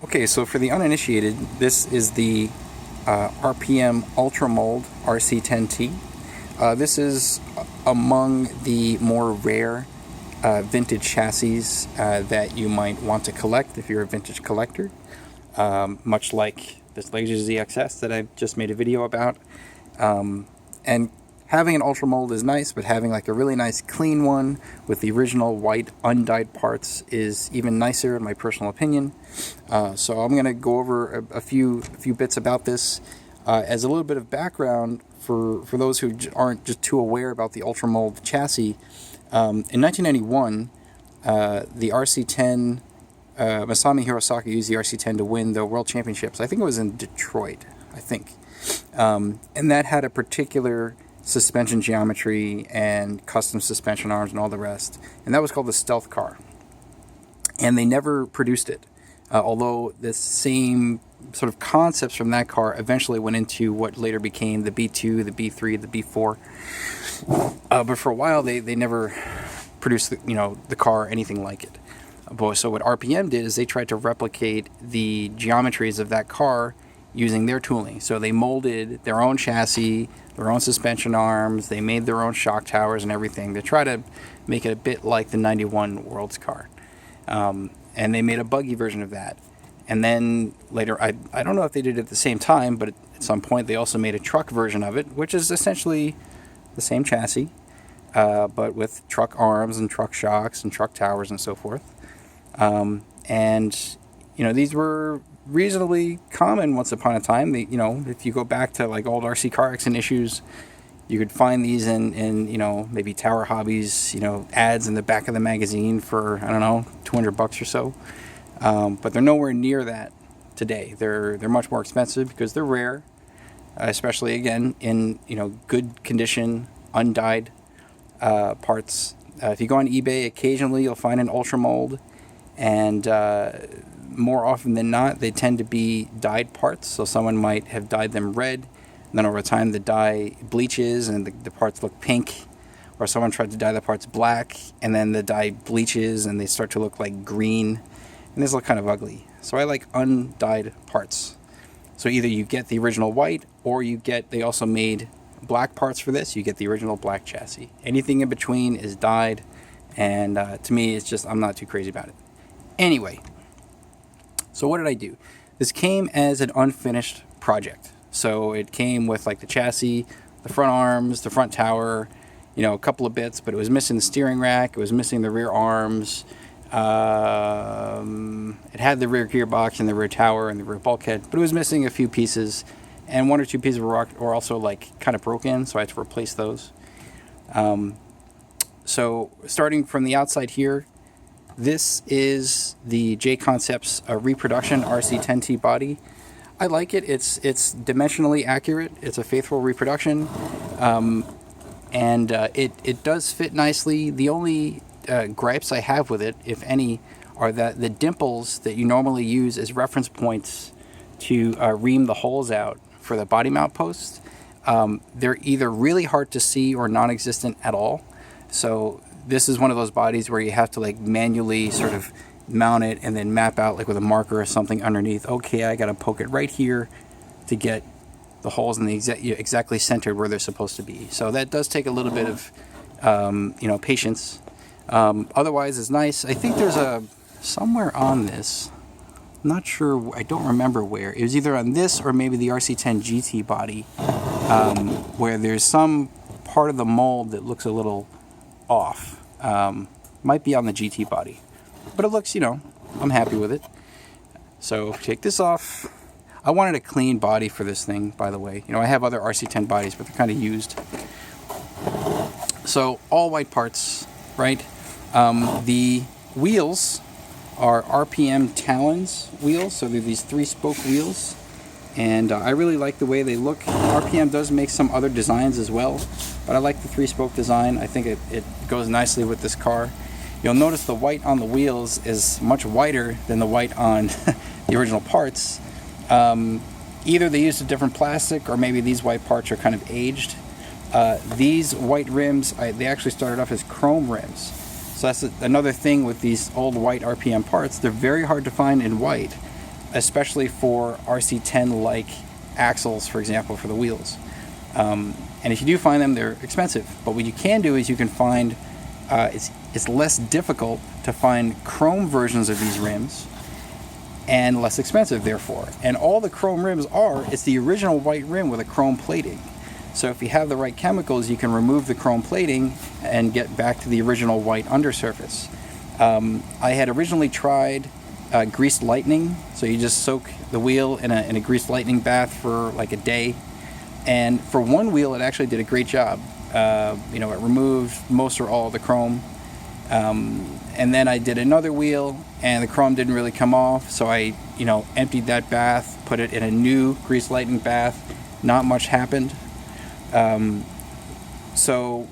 Okay, so for the uninitiated, this is the RPM Ultramold RC10T. This is among the more rare vintage chassis that you might want to collect if you're a vintage collector, much like this Laser ZXS that I just made a video about. And having an Ultramold is nice, but having like a really nice clean one with the original white undyed parts is even nicer in my personal opinion. So I'm going to go over a few bits about this as a little bit of background for those who aren't just too aware about the Ultramold chassis. In 1991, the RC10, Masami Hirosaka used the RC10 to win the World Championships. I think it was in Detroit, I think. And that had a particular suspension geometry and custom suspension arms and all the rest. And that was called the Stealth Car. And they never produced it. Although the same sort of concepts from that car eventually went into what later became the B2, the B3, the B4. But for a while, they never produced the car or anything like it. So what RPM did is they tried to replicate the geometries of that car using their tooling. So they molded their own chassis, their own suspension arms, they made their own shock towers and everything to try to make it a bit like the 91 World's car. And they made a buggy version of that. And then later, I don't know if they did it at the same time, but at some point they also made a truck version of it, which is essentially the same chassis, but with truck arms and truck shocks and truck towers and so forth. And these were reasonably common once upon a time. If you go back to like old RC car accident issues, you could find these in maybe Tower Hobbies, ads in the back of the magazine for, I don't know, $200 or so. But they're nowhere near that today. They're much more expensive because they're rare, especially again in good condition, undyed parts. If you go on eBay, occasionally you'll find an Ultramold, and more often than not, they tend to be dyed parts. So someone might have dyed them red, and then over time the dye bleaches and the parts look pink. Or someone tried to dye the parts black, and then the dye bleaches and they start to look like green. And these look kind of ugly. So I like undyed parts. So either you get the original white, or they also made black parts for this. You get the original black chassis. Anything in between is dyed, and to me, it's just, I'm not too crazy about it. Anyway, so what did I do? This came as an unfinished project. So it came with like the chassis, the front arms, the front tower, a couple of bits, but it was missing the steering rack, it was missing the rear arms, it had the rear gearbox and the rear tower and the rear bulkhead, but it was missing a few pieces, and one or two pieces were also like kind of broken, so I had to replace those. So starting from the outside here, this is the J Concepts reproduction RC10T body. I like it. It's dimensionally accurate. It's a faithful reproduction, and it does fit nicely. The only gripes I have with it, if any, are that the dimples that you normally use as reference points to ream the holes out for the body mount posts, they're either really hard to see or non-existent at all. So this is one of those bodies where you have to like manually sort of mount it and then map out like with a marker or something underneath. Okay, I got to poke it right here to get the holes in the exactly centered where they're supposed to be. So that does take a little bit of patience. Otherwise, it's nice. I think there's somewhere on this. I'm not sure. I don't remember where. It was either on this or maybe the RC10 GT body, where there's some part of the mold that looks a little off. Might be on the GT body. But it looks, I'm happy with it. So take this off. I wanted a clean body for this thing, by the way. I have other RC10 bodies, but they're kind of used. So all white parts, right? The wheels are RPM Talons wheels. So they're these 3-spoke wheels. And I really like the way they look. RPM does make some other designs as well, but I like the 3-spoke design. I think it goes nicely with this car. You'll notice the white on the wheels is much whiter than the white on the original parts. Either they used a different plastic, or maybe these white parts are kind of aged. These white rims, they actually started off as chrome rims. So that's another thing with these old white RPM parts. They're very hard to find in white. especially for RC10-like axles, for example, for the wheels. And if you do find them, they're expensive. But what you can do is you can find, it's less difficult to find chrome versions of these rims, and less expensive, therefore. And all the chrome rims are, it's the original white rim with a chrome plating. So if you have the right chemicals, you can remove the chrome plating and get back to the original white undersurface. I had originally tried greased lightning, so you just soak the wheel in a greased lightning bath for like a day. And for one wheel, it actually did a great job. It removed most or all of the chrome. And then I did another wheel, and the chrome didn't really come off, so I, emptied that bath, put it in a new grease lightning bath. Not much happened. So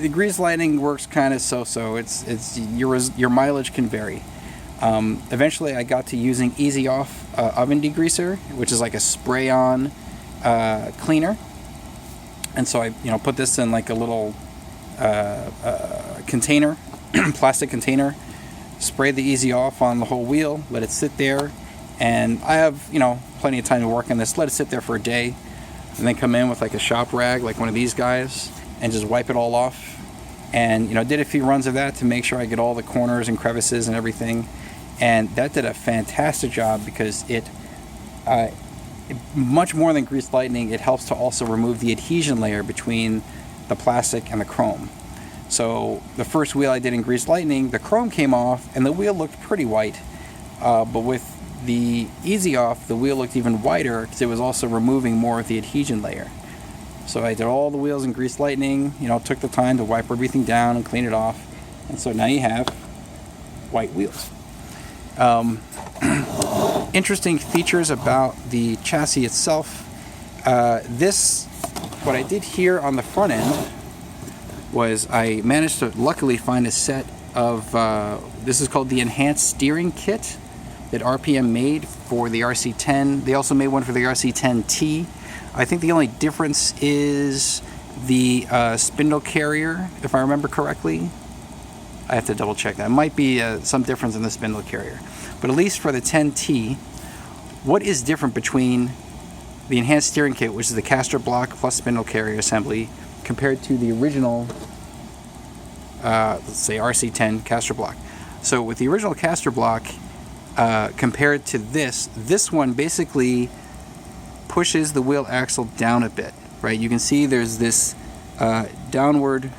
the grease lightning works kind of so-so. It's your mileage can vary. Eventually, I got to using Easy Off oven degreaser, which is like a spray-on cleaner. And so I, put this in like a little container. Plastic container, spray the Easy Off on the whole wheel, let it sit there, and I have plenty of time to work on this. Let it sit there for a day, and then come in with like a shop rag, like one of these guys, and just wipe it all off. And did a few runs of that to make sure I get all the corners and crevices and everything, and that did a fantastic job, because it much more than greased lightning, it helps to also remove the adhesion layer between the plastic and the chrome. So the first wheel I did in greased lightning, the chrome came off and the wheel looked pretty white. But with the Easy Off, the wheel looked even whiter because it was also removing more of the adhesion layer. So I did all the wheels in greased lightning, took the time to wipe everything down and clean it off. And so now you have white wheels. Interesting features about the chassis itself. What I did here on the front end was I managed to luckily find a set of, this is called the Enhanced Steering Kit that RPM made for the RC10. They also made one for the RC10T. I think the only difference is the spindle carrier, if I remember correctly. I have to double check that. It might be some difference in the spindle carrier. But at least for the 10T, what is different between the Enhanced Steering Kit, which is the caster block plus spindle carrier assembly, compared to the original, let's say RC10 caster block. So with the original caster block, compared to this one basically pushes the wheel axle down a bit, right? You can see there's this downward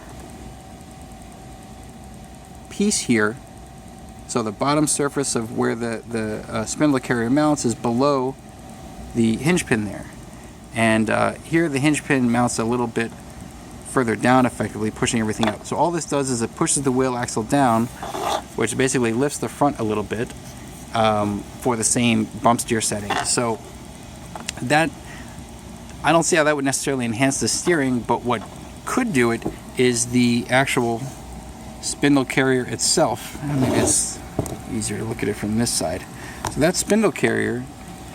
piece here. So the bottom surface of where the spindle carrier mounts is below the hinge pin there. And here the hinge pin mounts a little bit further down, effectively pushing everything up. So all this does is it pushes the wheel axle down, which basically lifts the front a little bit for the same bump steer setting. So that, I don't see how that would necessarily enhance the steering, but what could do it is the actual spindle carrier itself. Maybe it's easier to look at it from this side. So that spindle carrier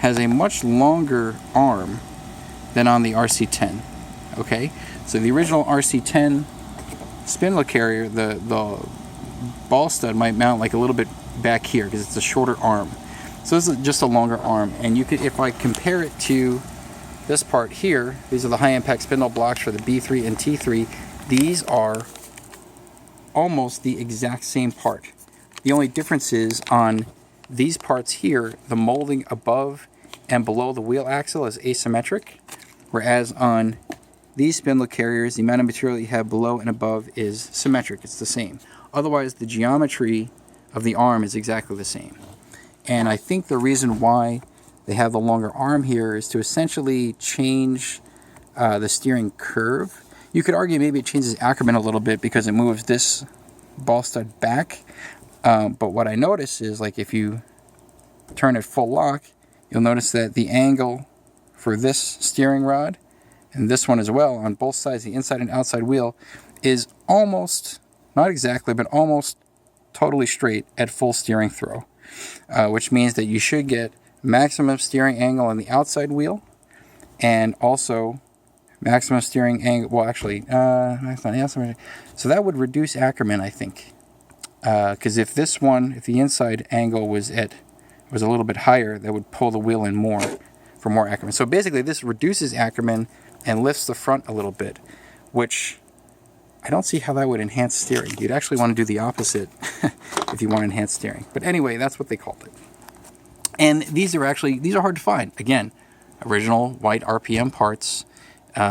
has a much longer arm than on the RC10. Okay, so the original RC10 spindle carrier, the ball stud might mount like a little bit back here because it's a shorter arm. So this is just a longer arm, and you could, if I compare it to this part here, these are the high impact spindle blocks for the B3 and T3. These are almost the exact same part. The only difference is on these parts here, the molding above and below the wheel axle is asymmetric, whereas on these spindle carriers, the amount of material you have below and above is symmetric. It's the same. Otherwise, the geometry of the arm is exactly the same. And I think the reason why they have the longer arm here is to essentially change the steering curve. You could argue maybe it changes Ackerman a little bit because it moves this ball stud back. But what I notice is, like, if you turn it full lock, you'll notice that the angle for this steering rod and this one as well on both sides, the inside and outside wheel, is almost, not exactly, but almost totally straight at full steering throw, which means that you should get maximum steering angle on the outside wheel and also maximum steering angle, well actually, so that would reduce Ackerman, I think, because if the inside angle was at was a little bit higher, that would pull the wheel in more for more Ackerman. So basically this reduces Ackerman and lifts the front a little bit, which I don't see how that would enhance steering. You'd actually want to do the opposite if you want enhanced steering. But anyway, that's what they called it. And these are hard to find. Again, original white RPM parts. You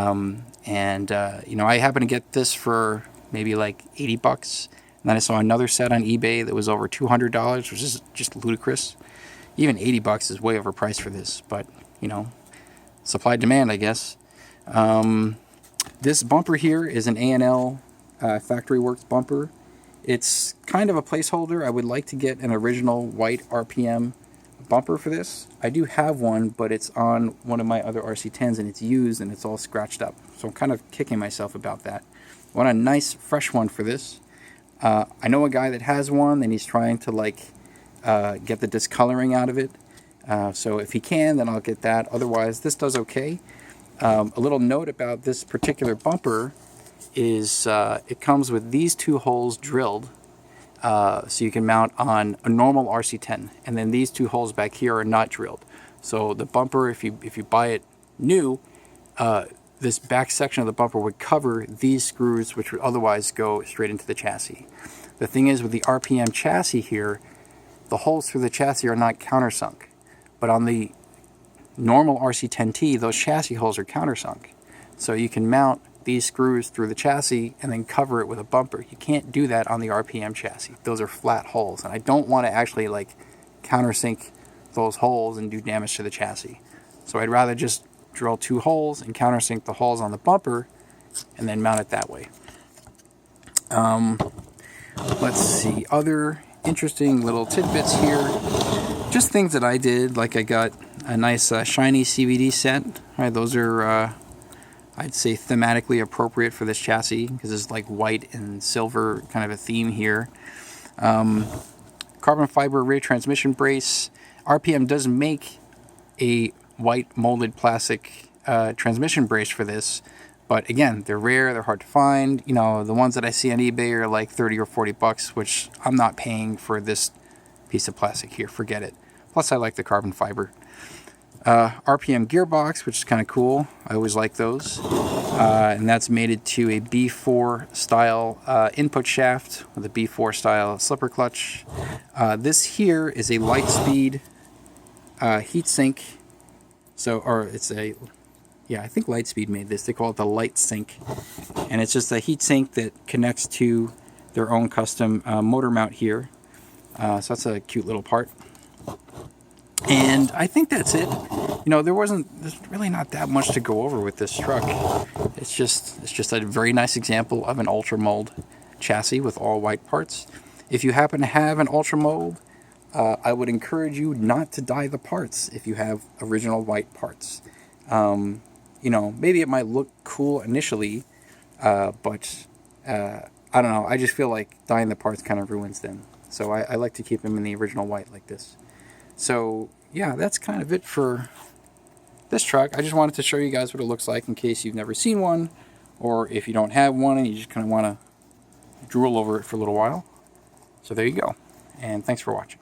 know, I happened to get this for maybe like 80 bucks. And then I saw another set on eBay that was over $200, which is just ludicrous. Even 80 bucks is way overpriced for this, but you know, supply demand, I guess. This bumper here is an A&L Factory Works bumper. It's kind of a placeholder. I would like to get an original white RPM bumper for this. I do have one, but it's on one of my other RC10s and it's used and it's all scratched up. So I'm kind of kicking myself about that. I want a nice fresh one for this. I know a guy that has one and he's trying to like get the discoloring out of it. So if he can, then I'll get that. Otherwise, this does okay. A little note about this particular bumper is it comes with these two holes drilled, so you can mount on a normal RC10, and then these two holes back here are not drilled. So the bumper, if you buy it new, this back section of the bumper would cover these screws, which would otherwise go straight into the chassis. The thing is, with the RPM chassis here, the holes through the chassis are not countersunk, but on the normal RC10T, those chassis holes are countersunk. So you can mount these screws through the chassis and then cover it with a bumper. You can't do that on the RPM chassis. Those are flat holes, and I don't want to actually like countersink those holes and do damage to the chassis. So I'd rather just drill two holes and countersink the holes on the bumper and then mount it that way. Let's see, other interesting little tidbits here. Just things that I did, like I got a nice shiny CVD set. All right, those are, I'd say, thematically appropriate for this chassis because it's like white and silver kind of a theme here. Carbon fiber rear transmission brace. RPM does make a white molded plastic transmission brace for this, but again, they're rare, they're hard to find. You know, the ones that I see on eBay are like 30 or 40 bucks, which I'm not paying for this piece of plastic here, forget it. Plus I like the carbon fiber. RPM gearbox, which is kind of cool. I always like those. And that's mated to a B4 style input shaft with a B4 style slipper clutch. This here is a Lightspeed heat sink. So, or it's a, yeah, I think Lightspeed made this. They call it the Light Sink. And it's just a heat sink that connects to their own custom motor mount here. So that's a cute little part. And I think that's it. You know, there's really not that much to go over with this truck. It's just a very nice example of an Ultramold chassis with all white parts. If you happen to have an Ultramold, I would encourage you not to dye the parts if you have original white parts. You know, maybe it might look cool initially, but I don't know. I just feel like dyeing the parts kind of ruins them. So I like to keep them in the original white like this. So yeah, that's kind of it for this truck. I just wanted to show you guys what it looks like in case you've never seen one, or if you don't have one and you just kind of want to drool over it for a little while. So there you go, and thanks for watching.